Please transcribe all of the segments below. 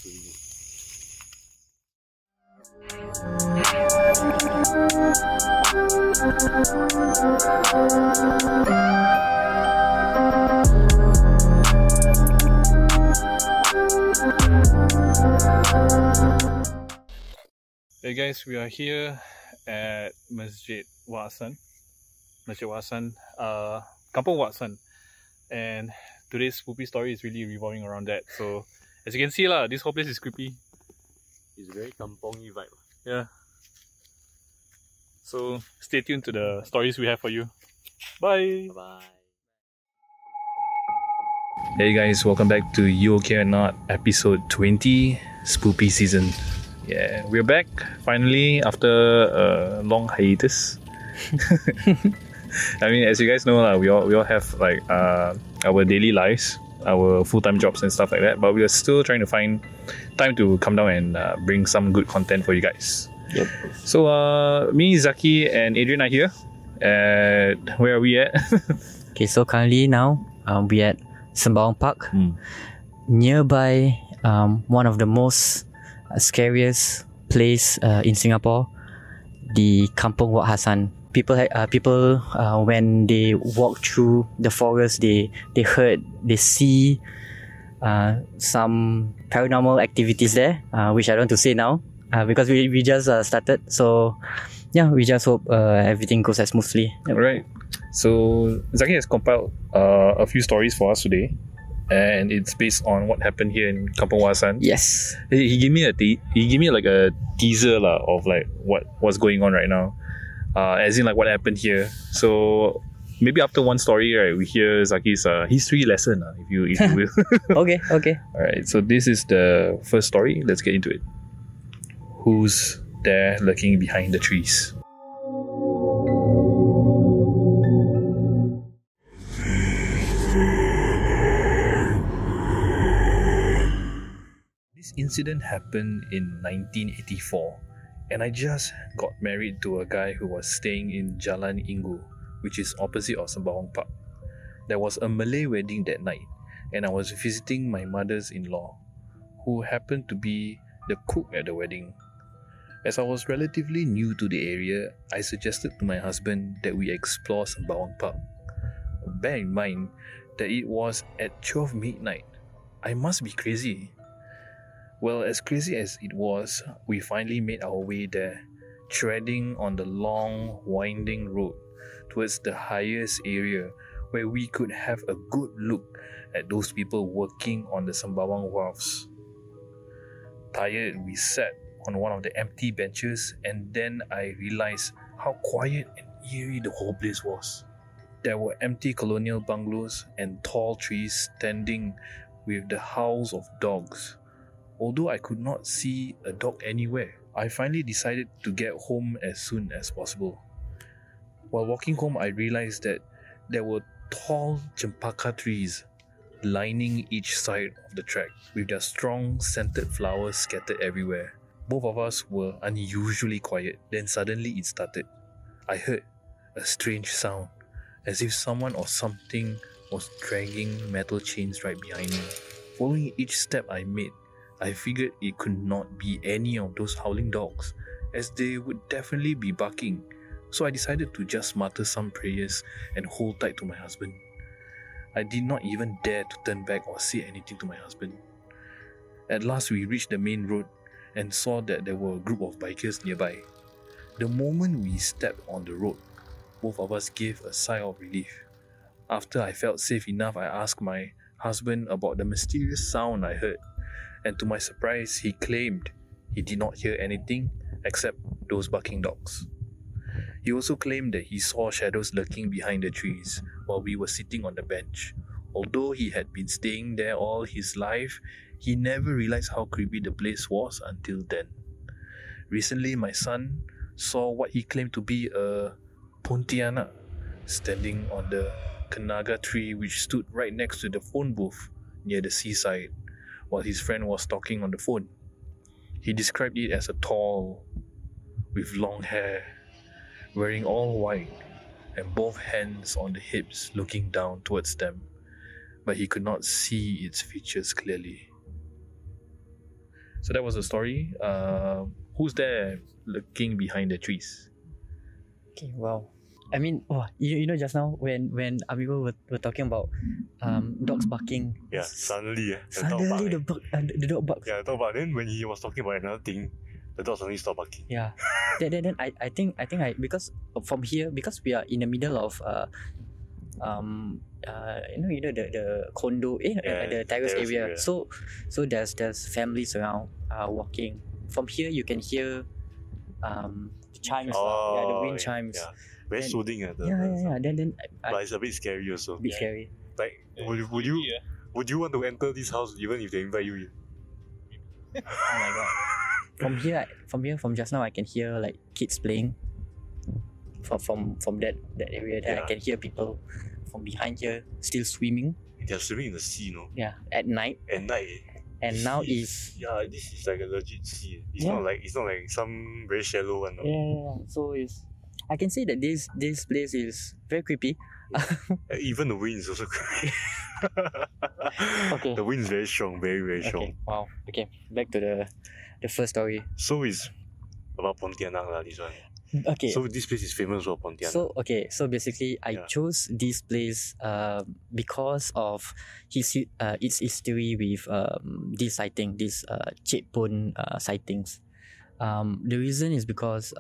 to visit. Hey guys, we are here at Masjid Hassan, Kampong Hassan, and today's Spoopy story is really revolving around that. So as you can see lah, this whole place is creepy. It's very Kampong-y vibe. Yeah. So stay tuned to the stories we have for you. Bye. Bye. Hey guys, welcome back to You Okay or Not, episode 20, Spoopy season. Yeah, we're back finally after a long hiatus. I mean, as you guys know, we all have like our daily lives, our full-time jobs and stuff like that. But we are still trying to find time to come down and bring some good content for you guys. Yep. So me, Zaki, and Adrian are here. Where are we at? Okay, so currently now we at Sembawang Park, nearby one of the most scariest place in Singapore, the Kampong Hassan. People when they walk through the forest, they see some paranormal activities there, which I don't want to say now because we just started. So yeah, we just hope everything goes as smoothly. All right. So Zaki has compiled a few stories for us today, and it's based on what happened here in Kampong Hassan. Yes. He gave me like a teaser of like what's going on right now, as in like what happened here. So maybe after one story, right, we hear Zaki's history lesson, if you will. Okay. All right. So this is the first story. Let's get into it. Who's there lurking behind the trees? This incident happened in 1984, and I just got married to a guy who was staying in Jalan Inggu, which is opposite of Sembawang Park. There was a Malay wedding that night, and I was visiting my mother's-in-law, who happened to be the cook at the wedding. As I was relatively new to the area, I suggested to my husband that we explore Sembawang Park. Bear in mind that it was at 12 midnight. I must be crazy. Well, as crazy as it was, we finally made our way there, treading on the long, winding road towards the highest area where we could have a good look at those people working on the Sembawang wharves. Tired, we sat on one of the empty benches, and then I realized how quiet and eerie the whole place was. There were empty colonial bungalows and tall trees standing with the howls of dogs. Although I could not see a dog anywhere, I finally decided to get home as soon as possible. While walking home, I realized that there were tall cempaka trees lining each side of the track with their strong scented flowers scattered everywhere. Both of us were unusually quiet. Then suddenly it started. I heard a strange sound, as if someone or something was dragging metal chains right behind me. Following each step I made, I figured it could not be any of those howling dogs, as they would definitely be barking. So I decided to just mutter some prayers and hold tight to my husband. I did not even dare to turn back or say anything to my husband. At last we reached the main road and saw that there were a group of bikers nearby. The moment we stepped on the road, both of us gave a sigh of relief. After I felt safe enough, I asked my husband about the mysterious sound I heard, and to my surprise, he claimed he did not hear anything except those barking dogs. He also claimed that he saw shadows lurking behind the trees while we were sitting on the bench. Although he had been staying there all his life, he never realized how creepy the place was until then. Recently, my son saw what he claimed to be a pontianak standing on the kenaga tree which stood right next to the phone booth near the seaside while his friend was talking on the phone. He described it as a tall, with long hair, wearing all white, and both hands on the hips looking down towards them, but he could not see its features clearly. So that was the story. Who's there looking behind the trees? Okay, wow. I mean, you know, just now when Amigo were talking about dogs barking. Yeah, suddenly Suddenly the dog barks. Yeah, the dog bark. Then when he was talking about another thing, the dog suddenly stopped barking. Yeah. then I think I because from here, because we are in the middle of you know the condo the terrace area. So there's families around walking. From here you can hear the chimes, the wind chimes. Yeah. Very soothing. Then but it's a bit scary also. Bit scary. Like, would you want to enter this house even if they invite you in? Oh my god. From just now I can hear like kids playing from that area. Then I can hear people from behind here still swimming. They're swimming in the sea, no? Yeah, at night. And now is this is like a legit sea. It's not like some very shallow one. No? Yeah. So I can say that this place is very creepy. Even the wind is also creepy. Okay. The wind is very strong, very, very strong. Wow. Okay, back to the first story. So it's about Pontianak lah, this one. Okay. So this place is famous for Pontianak. So basically I chose this place because of its history with this sighting, this Cik Pon sightings. The reason is because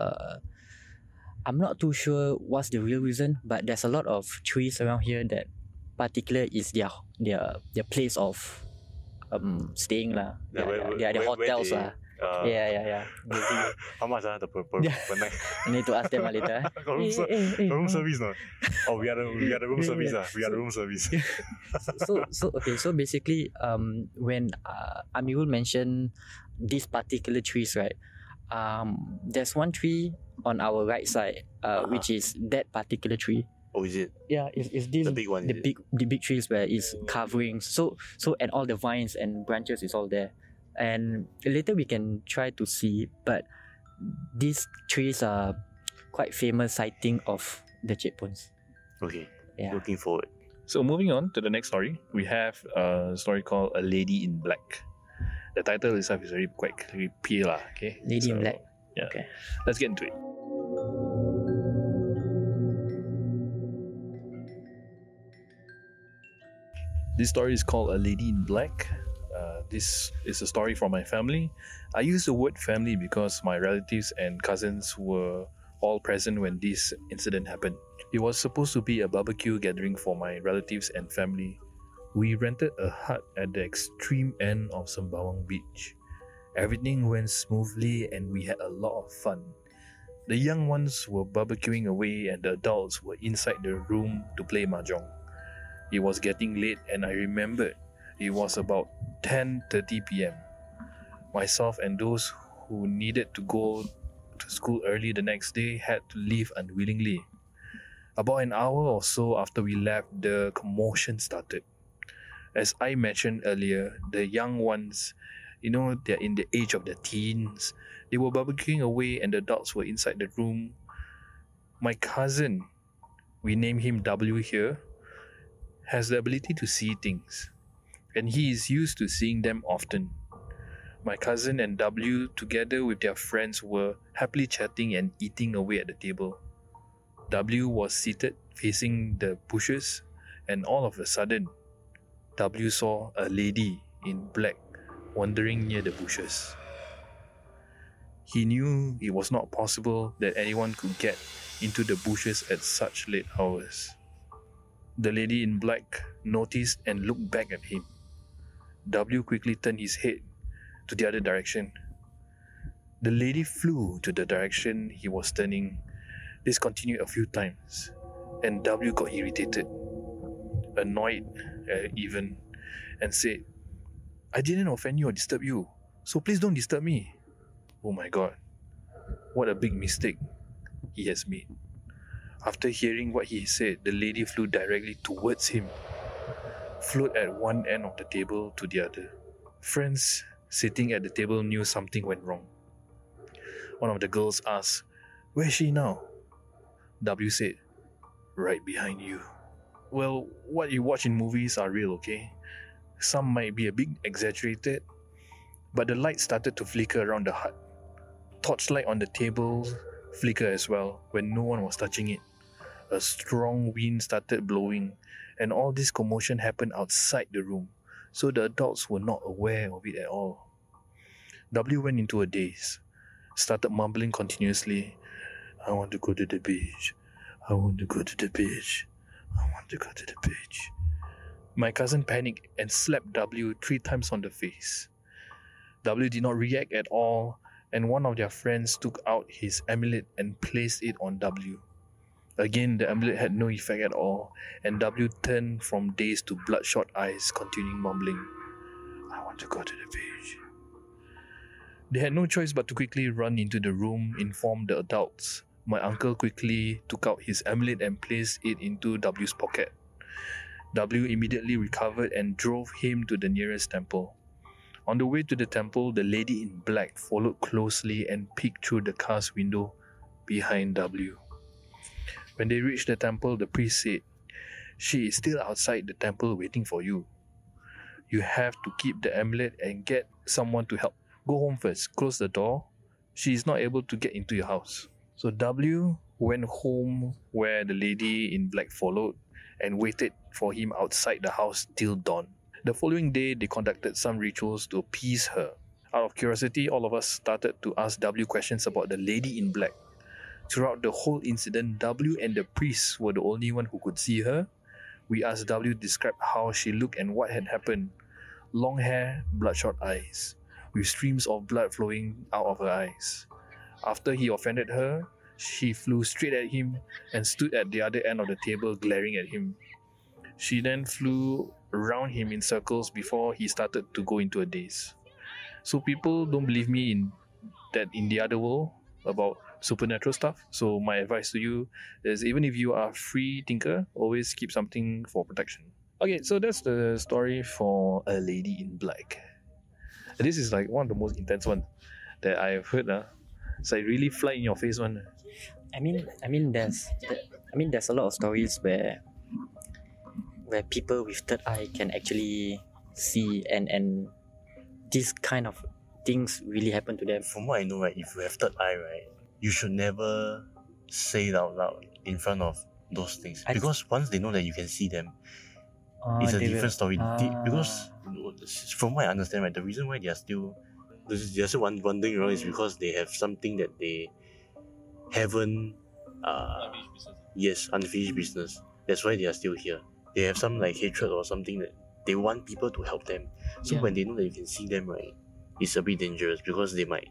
I'm not too sure what's the real reason, but there's a lot of trees around here that particular is their place of staying lah. Their hotels lah. Yeah. How much per night? I need to ask them later. Got room service no? Oh, we are the room service lah. We are the room service. So basically, when Amirul mentioned these particular trees, right? There's one tree on our right side, which is that particular tree. Oh, is it? Yeah, it's this the big one. The big trees where it's covering. So and all the vines and branches is all there. And later we can try to see, but these trees are quite famous sighting of the Cik Pons. Okay. Yeah. Looking forward. So moving on to the next story, we have a story called A Lady in Black. The title itself is very quite creepy lah. Okay. Lady in Black. Yeah. Okay. Let's get into it. This story is called A Lady in Black. This is a story from my family. I use the word family because my relatives and cousins were all present when this incident happened. It was supposed to be a barbecue gathering for my relatives and family. We rented a hut at the extreme end of Sembawang Beach. Everything went smoothly and we had a lot of fun. The young ones were barbecuing away and the adults were inside the room to play mahjong. It was getting late and I remembered it was about 10:30 p.m. Myself and those who needed to go to school early the next day had to leave unwillingly. About an hour or so after we left, the commotion started. As I mentioned earlier, the young ones, they're in the age of their teens. They were barbecuing away and the adults were inside the room. My cousin, we name him W here, has the ability to see things, and he is used to seeing them often. My cousin and W, together with their friends, were happily chatting and eating away at the table. W was seated facing the bushes, and all of a sudden, W saw a lady in black wandering near the bushes. He knew it was not possible that anyone could get into the bushes at such late hours. The lady in black noticed and looked back at him. W quickly turned his head to the other direction. The lady flew to the direction he was turning. This continued a few times, and W got irritated, annoyed even, and said, "I didn't offend you or disturb you, so please don't disturb me." Oh my god, what a big mistake he has made. After hearing what he said, the lady flew directly towards him, flew at one end of the table to the other. Friends sitting at the table knew something went wrong. One of the girls asked, "Where is she now?" W said, "Right behind you." Well, what you watch in movies are real, okay? Some might be a bit exaggerated. But the light started to flicker around the hut. Torchlight on the table flickered as well when no one was touching it. A strong wind started blowing, and all this commotion happened outside the room, so the adults were not aware of it at all. W went into a daze, started mumbling continuously, "I want to go to the beach. I want to go to the beach. I want to go to the beach." My cousin panicked and slapped W 3 times on the face. W did not react at all, and one of their friends took out his amulet and placed it on W. Again, the amulet had no effect at all, and W turned from dazed to bloodshot eyes, continuing mumbling, "I want to go to the beach." They had no choice but to quickly run into the room, inform the adults. My uncle quickly took out his amulet and placed it into W's pocket. W immediately recovered and drove him to the nearest temple. On the way to the temple, the lady in black followed closely and peeked through the car's window behind W. When they reached the temple, the priest said, "She is still outside the temple waiting for you. You have to keep the amulet and get someone to help. Go home first, close the door. She is not able to get into your house." So W went home where the lady in black followed and waited for him outside the house till dawn. The following day, they conducted some rituals to appease her. Out of curiosity, all of us started to ask W questions about the lady in black. Throughout the whole incident, W and the priest were the only one who could see her. We asked W to describe how she looked and what had happened. Long hair, bloodshot eyes, with streams of blood flowing out of her eyes. After he offended her, she flew straight at him and stood at the other end of the table glaring at him. She then flew around him in circles before he started to go into a daze. So people don't believe me in the other world about supernatural stuff. So my advice to you is, even if you are a free thinker, always keep something for protection. Okay, so that's the story for A Lady in Black. This is like one of the most intense ones that I've heard. It's like really fly in your face one. I mean, there's a lot of stories where people with third eye can actually see and these kind of things really happen to them. From what I know, right, if you have third eye, right, you should never say it out loud in front of those things, because once they know that you can see them, it's a different story. Because from what I understand, right, the reason why they're still wandering around is because they have something that they haven't unfinished business. That's why they are still here. They have some like hatred or something that they want people to help them. So when they know that you can see them, right, it's a bit dangerous because they might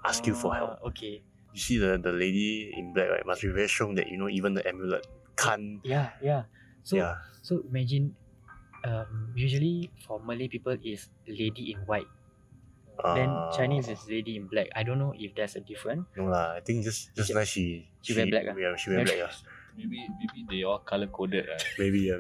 ask you for help. Okay. You see the lady in black, right, must be very strong that, even the amulet can't. So imagine, usually for Malay people is lady in white. Then Chinese is lady in black. I don't know if there's a difference. No lah, I think just nice she wear black. Yeah, she wear black. Maybe they all color coded. Maybe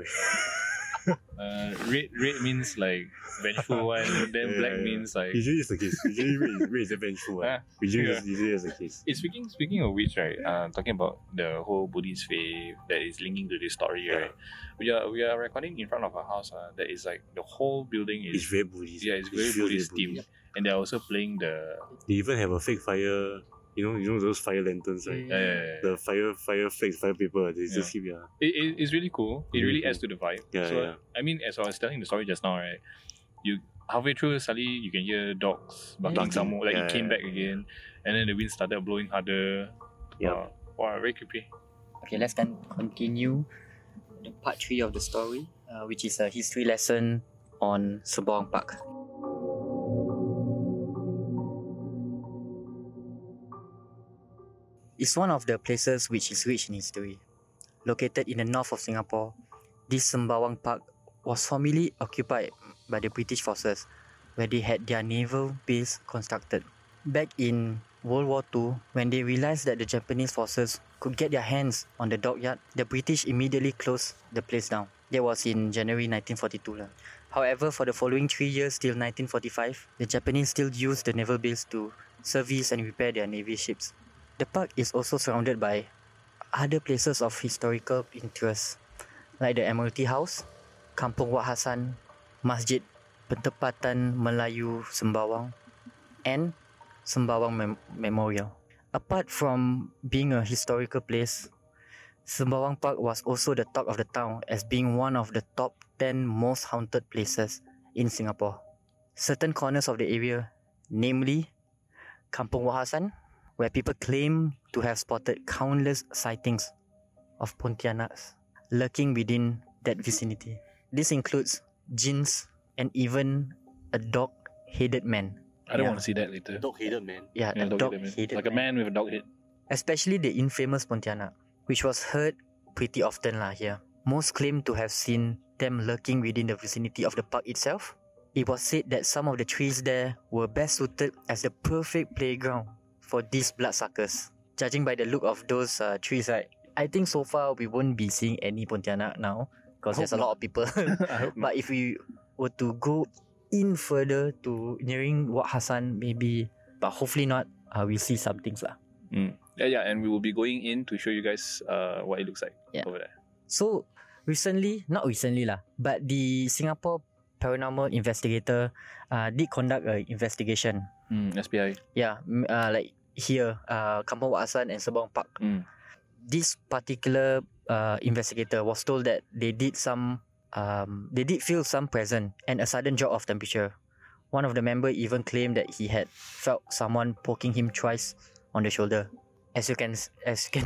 Red means like vengeful one, then black means like. Usually it's the case. Usually red is the vengeful one. Usually is the case. Speaking of which, right? Talking about the whole Buddhist faith that is linking to this story, right? We are recording in front of a house that is like the whole building is. It's very Buddhist. Yeah, it's very Buddhist themed, and they're also playing the. They even have a fake fire. You know those fire lanterns, right? Yeah. The fire flags, fire paper. They just keep It's really cool. It really adds to the vibe. Yeah. I mean, as I was telling the story just now, right? You halfway through, suddenly you can hear dogs barking some more. Like it came back again, and then the wind started blowing harder. Yeah. Wow, very creepy. Okay, let's continue the part 3 of the story, which is a history lesson on Sembawang Park. It's one of the places which is rich in history. Located in the north of Singapore, this Sembawang Park was formerly occupied by the British forces, where they had their naval base constructed. Back in World War II, when they realized that the Japanese forces could get their hands on the dockyard, the British immediately closed the place down. That was in January 1942. However, for the following 3 years till 1945, the Japanese still used the naval base to service and repair their navy ships. The park is also surrounded by other places of historical interest, like the Admiralty House, Kampung Hassan, Masjid Pentempatan Melayu Sembawang, and Sembawang Memorial. Apart from being a historical place, Sembawang Park was also the talk of the town as being one of the top 10 most haunted places in Singapore. Certain corners of the area, namely Kampong Hassan, where people claim to have spotted countless sightings of Pontianaks lurking within that vicinity. This includes jinns and even a dog-headed man. I don't want to see that later. Dog-headed man. Yeah, a dog-headed Like a man with a dog head. Especially the infamous Pontianak, which was heard pretty often here. Most claim to have seen them lurking within the vicinity of the park itself. It was said that some of the trees there were best suited as the perfect playground for these bloodsuckers. Judging by the look of those trees, right, I think so far we won't be seeing any Pontianak now because there's a lot of people. But if we were to go in further to nearing Wat Hassan, maybe, but hopefully not, we'll see some things lah. Yeah, and we will be going in to show you guys what it looks like over there. So not recently lah, but the Singapore Paranormal Investigator did conduct an investigation. SPI. Yeah, like here, Kampong Wat Hassan and Sembawang Park. This particular investigator was told that they did feel some presence and a sudden drop of temperature. One of the members even claimed that he had felt someone poking him twice on the shoulder. As you can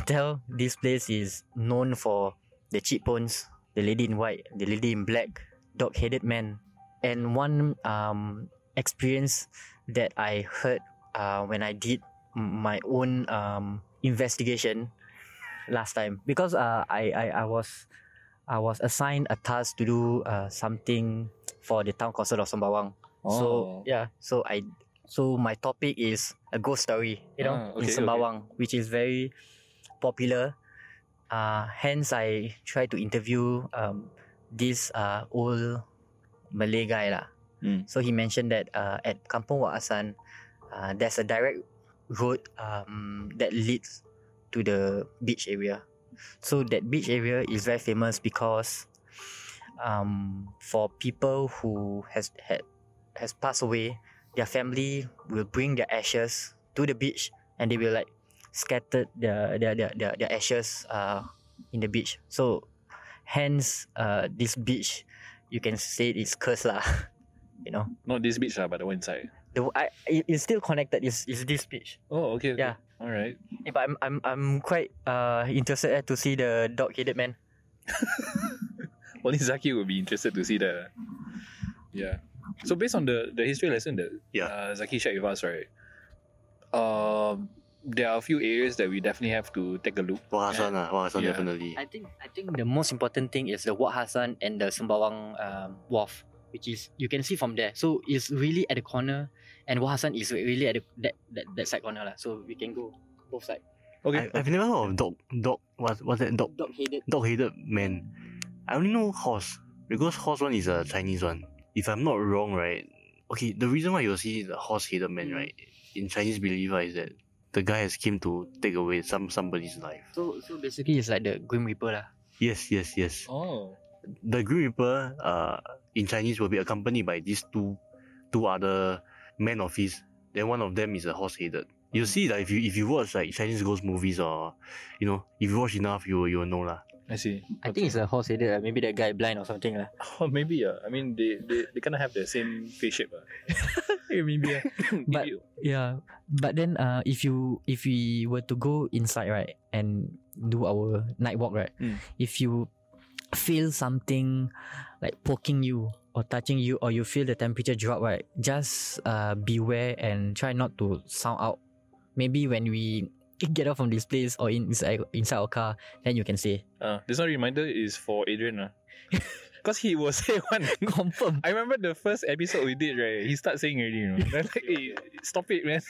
tell, this place is known for the cheap bones, the lady in white, the lady in black, dog-headed man. And one experience that I heard when I did my own investigation last time, because I was assigned a task to do something for the town council of Sembawang. So my topic is a ghost story, in Sembawang, which is very popular. Hence, I try to interview this old Malay guy lah. So he mentioned that at Kampong Wat Hassan, there's a direct road that leads to the beach area. So that beach area is very famous because for people who has passed away, their family will bring their ashes to the beach and they will like scatter their ashes in the beach. So hence this beach, you can say it's cursed lah. Not this beach but the one inside. It's still connected. It's this beach. Oh, okay. Yeah. All right. Yeah, but I'm quite interested to see the dog-headed man. Only Zaki will be interested to see the. Yeah. So based on the history lesson that Zaki shared with us, right? There are a few areas that we definitely have to take a look. Wat Hassan definitely. I think the most important thing is the Wat Hassan and the Sembawang Wharf, which is you can see from there. So it's really at the corner, and Wat Hassan is really at that side corner lah. So we can go both sides. Okay. I've never heard of what's that dog-headed man. I only know horse because horse one is a Chinese one. If I'm not wrong, right? Okay, the reason why you see the horse-headed man, right? In Chinese belief is that the guy has came to take away somebody's life. So basically it's like the Grim Reaper lah. Yes. Oh. The Grim Reaper in Chinese will be accompanied by these two other men of his. Then one of them is a horse-headed. You see that if you watch like Chinese ghost movies or if you watch enough, you will know lah. I see. I think it's a horse-headed. Maybe that guy blind or something lah. Oh, maybe I mean they kind of have the same face shape. Maybe. But then if we were to go inside, right, and do our night walk, right, if you feel something like poking you or touching you, or you feel the temperature drop, right, just beware and try not to sound out. Maybe when we get out from this place or inside our car, then you can say. This one reminder is for Adrian because he was say one confirm. I remember the first episode we did, right? He started saying already, Like, hey, stop it, man.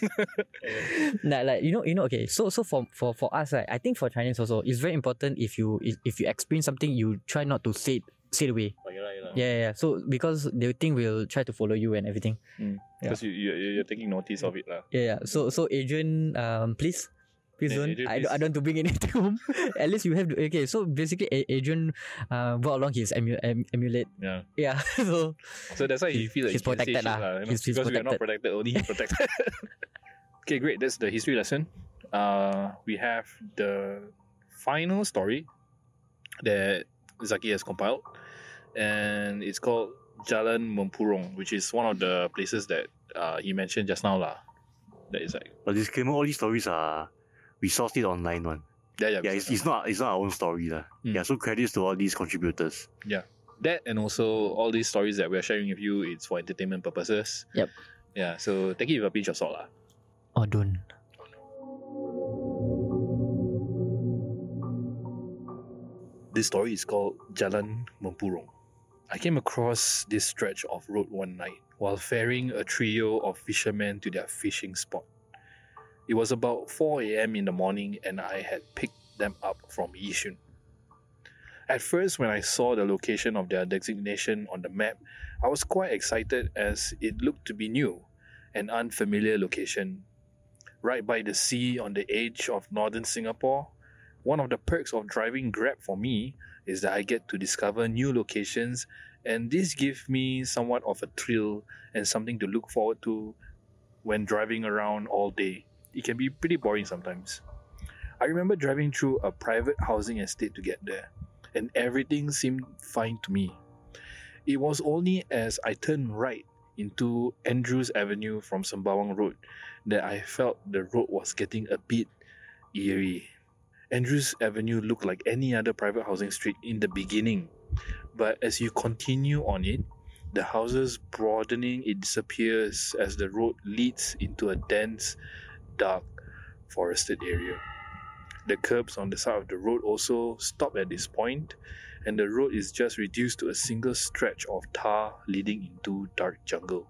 Okay. So for us, right, I think for Chinese also, it's very important if you experience something, you try not to say it away. Yeah. So because they think we'll try to follow you and everything. Because you're taking notice of it lah. Yeah. So Adrian, please. Please Yeah, don't. Adrian, I please. don't want to bring anything home. At least you have to. Okay, so basically, Adrian brought along his emulate. Yeah. Yeah. So So that's why he feels like he's he can say protected shit lah. lah, you know, He's because we are not protected. protected, only he protected. Okay, great. That's the history lesson. We have the final story that Zaki has compiled, and it's called Jalan Mempurong, which is one of the places that he mentioned just now lah. That is like But disclaimer, all these stories are we sourced it online one. yeah, Yeah, it's not our own story lah. Mm. Yeah, so credits to all these contributors. that, and also all these stories that we are sharing with you. It's for entertainment purposes. Yep. Yeah, so take it with a pinch of salt lah. Oh, don't. This story is called Jalan Mempurong. I came across this stretch of road one night while ferrying a trio of fishermen to their fishing spot. It was about 4 a.m. in the morning and I had picked them up from Yishun. At first, when I saw the location of their designation on the map, I was quite excited as it looked to be new, an unfamiliar location. Right by the sea on the edge of northern Singapore, one of the perks of driving Grab for me is that I get to discover new locations, and this gives me somewhat of a thrill and something to look forward to when driving around all day. It can be pretty boring sometimes. I remember driving through a private housing estate to get there, and everything seemed fine to me. It was only as I turned right into Andrews Avenue from Sembawang Road that I felt the road was getting a bit eerie. Andrews Avenue looked like any other private housing street in the beginning, but as you continue on it, the houses broadening, it disappears as the road leads into a dense, dark, forested area. The curbs on the side of the road also stop at this point, and the road is just reduced to a single stretch of tar leading into dark jungle.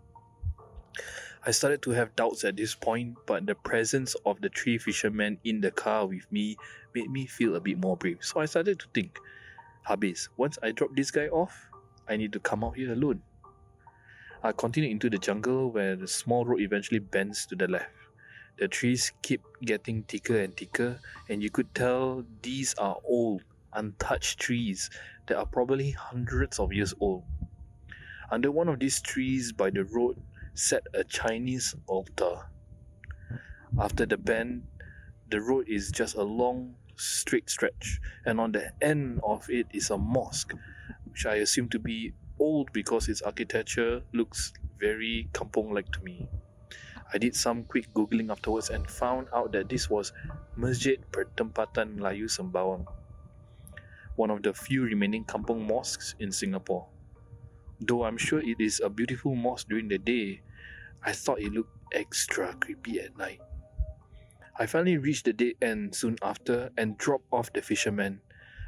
I started to have doubts at this point, but the presence of the three fishermen in the car with me made me feel a bit more brave. So I started to think, habis, once I drop this guy off, I need to come out here alone. I continued into the jungle where the small road eventually bends to the left. The trees keep getting thicker and thicker, and you could tell these are old, untouched trees that are probably hundreds of years old. Under one of these trees by the road sat a Chinese altar. After the bend, the road is just a long, straight stretch, and on the end of it is a mosque, which I assume to be old because its architecture looks very Kampong-like to me. I did some quick googling afterwards and found out that this was Masjid Pertempatan Melayu Sembawang, one of the few remaining Kampong mosques in Singapore. Though I'm sure it is a beautiful mosque during the day, I thought it looked extra creepy at night. I finally reached the dead end soon after and dropped off the fisherman.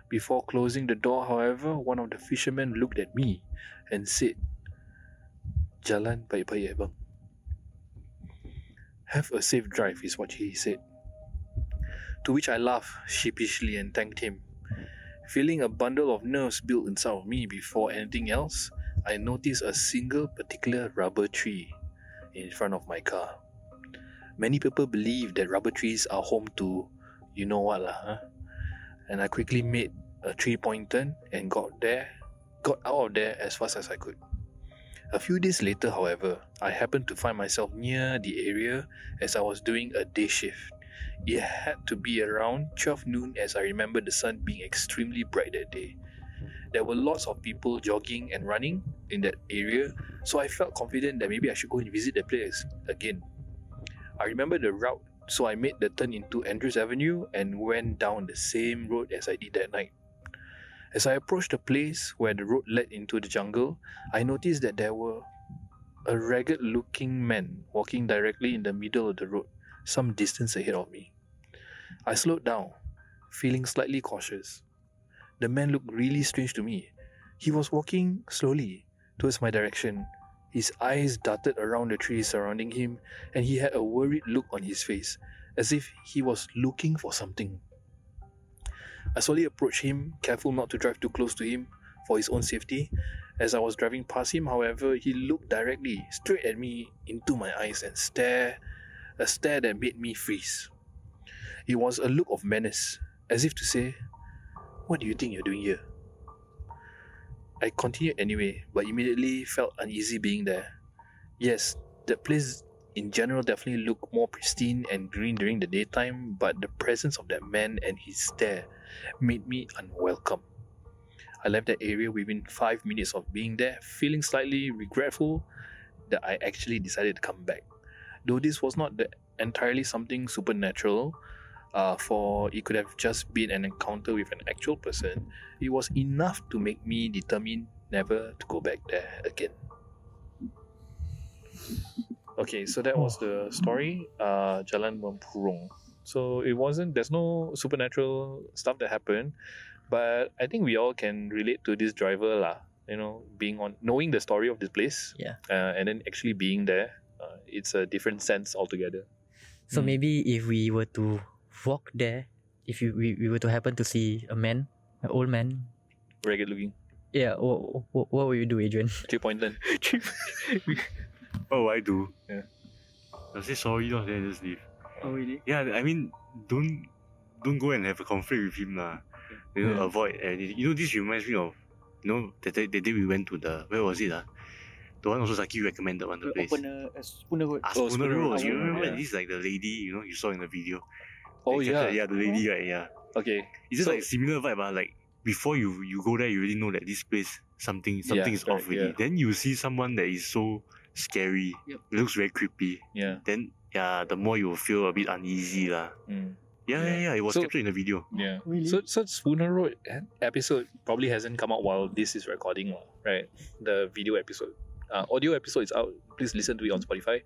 Before closing the door, however, one of the fishermen looked at me and said, "Jalan baik-baik, bang." "Have a safe drive," is what he said. To which I laughed sheepishly and thanked him. Feeling a bundle of nerves built inside of me before anything else, I noticed a single particular rubber tree in front of my car. Many people believe that rubber trees are home to you know what lah, huh? And I quickly made a 3-point turn and got out of there as fast as I could. A few days later, however, I happened to find myself near the area as I was doing a day shift. It had to be around 12 noon as I remember the sun being extremely bright that day. There were lots of people jogging and running in that area, so I felt confident that maybe I should go and visit the place again. I remember the route, so I made the turn into Andrews Avenue and went down the same road as I did that night. As I approached the place where the road led into the jungle, I noticed that there were a ragged-looking man walking directly in the middle of the road, some distance ahead of me. I slowed down, feeling slightly cautious. The man looked really strange to me. He was walking slowly towards my direction. His eyes darted around the trees surrounding him, and he had a worried look on his face, as if he was looking for something. I slowly approached him, careful not to drive too close to him for his own safety. As I was driving past him, however, he looked directly straight at me into my eyes and a stare that made me freeze. It was a look of menace, as if to say, "What do you think you're doing here?" I continued anyway, but immediately felt uneasy being there. Yes, the place in general definitely looked more pristine and green during the daytime, but the presence of that man and his stare made me unwelcome. I left that area within 5 minutes of being there, feeling slightly regretful that I actually decided to come back. Though this was not entirely something supernatural, for it could have just been an encounter with an actual person, it was enough to make me determine never to go back there again. Okay, so that was the story, Jalan Mempurong. So there's no supernatural stuff that happened, but I think we all can relate to this driver lah. Knowing the story of this place, and then actually being there, it's a different sense altogether. So maybe if we were to walk there, if we were to happen to see an old man, ragged looking. Yeah, what would you do, Adrian? 3-pointer. What would I do? Yeah. I'll say sorry, not then just leave. Oh really? Yeah, I mean, don't go and have a conflict with him lah. Avoid anything. This reminds me of, the day we went to where was it? The one also Zaki recommended one, the place. Spooner Road. Spooner Road. You remember yeah. this like the lady, you saw in the video. Oh yeah. Yeah, the lady, right? Yeah. Okay. It's just like similar vibe, but like before you go there, you already know that this place something is off already. Yeah. Then you see someone that is so scary. Yep. It looks very creepy. Yeah. Then the more you will feel a bit uneasy lah. Yeah. It was captured in the video. Yeah. Really? So Spooner Road episode probably hasn't come out while this is recording, right? The video episode. Audio episode is out. Please listen to it on Spotify.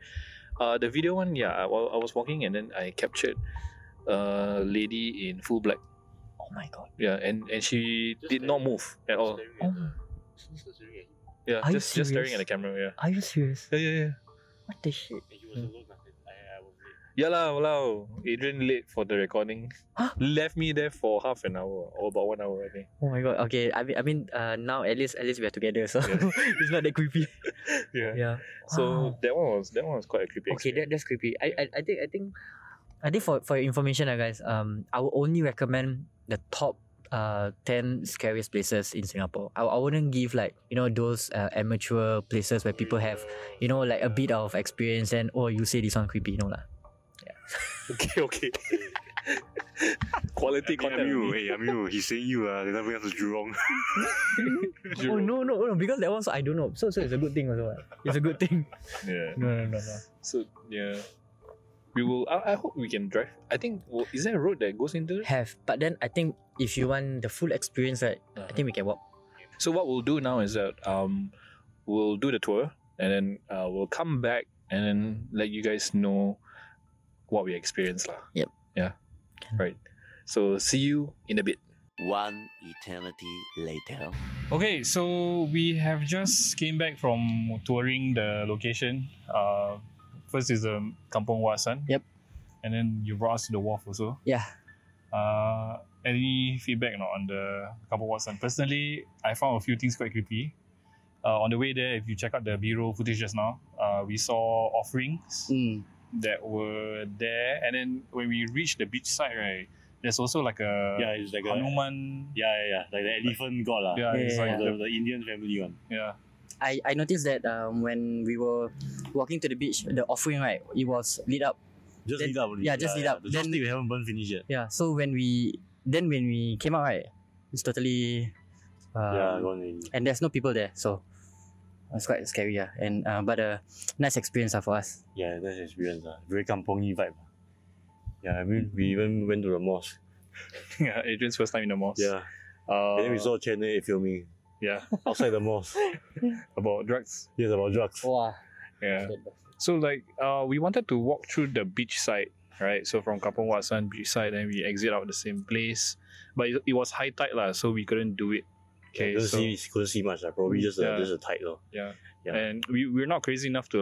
The video one, I was walking and then I captured a lady in full black. Oh my god. Yeah, and she did not move at all. Yeah, Are you just staring at the camera. Yeah. Are you serious? Yeah. What the shit? Yeah lah, walao. Adrian late for the recording. Huh? Left me there for half an hour or about 1 hour, I think. Oh my god. Okay. I mean, now at least we are together, so it's not that creepy. Yeah. So that one was quite a creepy. Okay, that's creepy. I think for your information, guys, I would only recommend the top 10 scariest places in Singapore. I wouldn't give those amateur places where people have like a bit of experience and you say this one creepy, lah. Okay. Quality content. I'm you. He's saying you they're not going to Jurong. Oh no, because that one I don't know. So it's a good thing also. It's a good thing. Yeah. No. So yeah. We will. I hope we can drive. I think. Is there a road that goes into it? Have, but then I think if you want the full experience, right, I think we can walk. So what we'll do now is that we'll do the tour and then we'll come back and then let you guys know what we experienced lah. Yep. Yeah. Right. So see you in a bit. One eternity later. Okay, so we have just came back from touring the location. First is the Kampong Hassan. Yep. And then you brought us to the wharf also. Yeah. Any feedback on the Kampong Hassan? Personally, I found a few things quite creepy. On the way there, if you check out the B-roll footage just now, we saw offerings that were there. And then when we reached the beach side, right, there's also like a it's like Hanuman. like the elephant god lah. Yeah, it's like the Indian family one. yeah. I noticed that when we were walking to the beach, the offering, right, it was lit up. Just lit up. Yeah, just lit up. The joystick we haven't burned finished yet. Yeah, so when we came out, right, it's totally Gone already. and there's no people there, so it's quite scary, and but a nice experience for us. Yeah, nice experience. Very kampongy vibe. Yeah, I mean, we even went to the mosque. Yeah, Adrian's first time in the mosque. Yeah. And then we saw Channel 8 filming Yeah. outside the mosque. About drugs. Yes, about drugs. Wow. Yeah. So we wanted to walk through the beach side, right? So from Kampong Hassan beach side, then we exit out the same place. But it was high tide lah, so we couldn't do it. Okay, Couldn't see much. Probably just a tight though. Yeah. Yeah. And we're not crazy enough to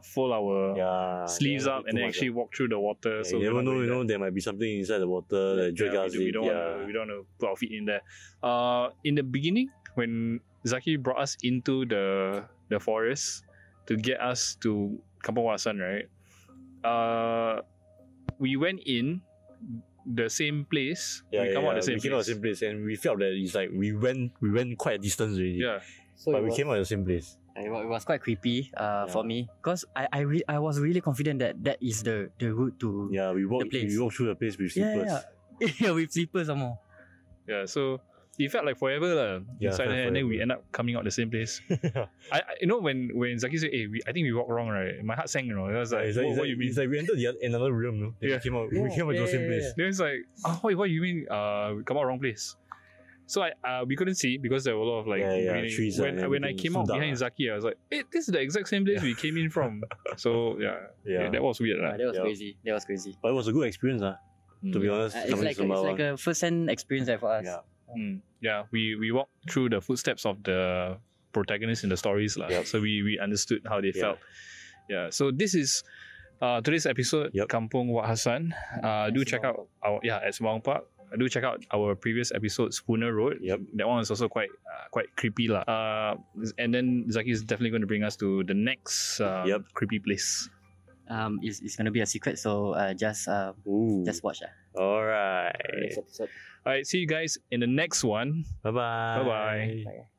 fold our sleeves up and then actually walk through the water. So you we're never not doing know, that. there might be something inside the water that drag us in. We don't want to put our feet in there. In the beginning, when Zaki brought us into the forest to get us to Kampong Hassan, right? We went in the same place. Yeah, we come out the same we came out place. the same place, and we felt that it's like we went quite a distance already. Yeah. So But it we was, came out the same place. it was quite creepy for me because I was really confident that is the route to Yeah, we walked place. through the place with slippers. yeah with slippers some more. Yeah, so it felt like forever lah. Yeah, Inside felt there, and then we forever. end up coming out the same place. I you know when Zaki said, "Hey, I think we walked wrong," right? My heart sank. You know, I was like, It's like, what you mean? It's like we entered another room, no? Then Yeah. we came out to the same place. Then it's like, what you mean? We come out wrong place. So we couldn't see because there were a lot of like greenery. trees When and when I everything. came So out dark, behind Zaki, I was like, hey, this is the exact same place we came in from. So Yeah. that was weird. That was crazy. That was crazy. But it was a good experience, to be honest. It's like a first-hand experience for us. Yeah. Yeah, we walked through the footsteps of the protagonists in the stories lah. Yep. So we understood how they felt. Yeah. So this is today's episode, Kampung Wat Hassan. Do check out our at Sembawang Park. Do check out our previous episode, Spooner Road. Yep. That one is also quite creepy lah. And then Zaki is definitely going to bring us to the next creepy place. It's gonna be a secret, so just watch. All right. Next episode. All right, see you guys in the next one. Bye-bye. Bye-bye. Bye.